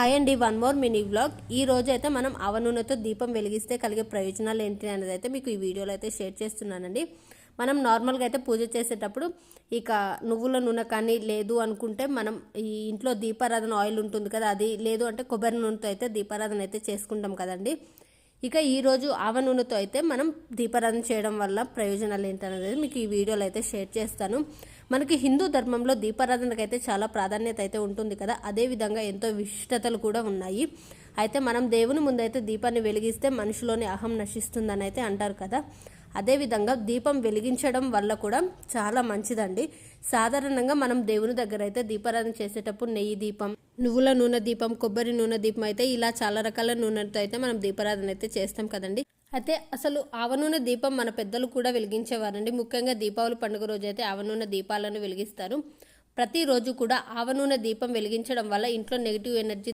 Hi అండి, one more mini vlog. ఈ రోజు అయితే మనం ఆవ నూనెతో దీపం వెలిగిస్తే కలిగే ప్రయోజనాలు ఏంటి అనేది అయితే మీకు ఈ వీడియోలో అయితే షేర్ చేస్తున్నానండి. మనం నార్మల్గా అయితే పూజ చేసేటప్పుడు ఇక నువ్వుల నూనె కానీ లేదు అనుకుంటే మనం ఈ ఇంట్లో దీపారాధన ఆయిల్ ఉంటుంది కదా, అది లేదు అంటే కొబ్బరి నూనెతో అయితే దీపారాధన అయితే చేసుకుంటాం కదండి. ఇక ఈరోజు ఆవ నూనెతో అయితే మనం దీపారాధన చేయడం వల్ల ప్రయోజనాలు ఏంటనేది మీకు ఈ వీడియోలో అయితే షేర్ చేస్తాను. మనకి హిందూ ధర్మంలో దీపారాధనకు అయితే చాలా ప్రాధాన్యత అయితే ఉంటుంది కదా, అదేవిధంగా ఎంతో విశిష్టతలు కూడా ఉన్నాయి. అయితే మనం దేవుని ముందైతే దీపాన్ని వెలిగిస్తే మనిషిలోని అహం నశిస్తుందని అయితే అంటారు కదా, అదేవిధంగా దీపం వెలిగించడం వల్ల కూడా చాలా మంచిదండి. సాధారణంగా మనం దేవుని దగ్గర అయితే దీపారాధన చేసేటప్పుడు నెయ్యి దీపం, నువ్వుల నూనె దీపం, కొబ్బరి నూనె దీపం అయితే ఇలా చాలా రకాల నూనెతో అయితే మనం దీపారాధన అయితే చేస్తాం కదండి. అయితే అసలు ఆవ నూనె దీపం మన పెద్దలు కూడా వెలిగించేవారండి. ముఖ్యంగా దీపావళి పండుగ రోజు అయితే ఆవ నూనె దీపాలను వెలిగిస్తారు. ప్రతిరోజు కూడా ఆవ నూనె దీపం వెలిగించడం వల్ల ఇంట్లో నెగిటివ్ ఎనర్జీ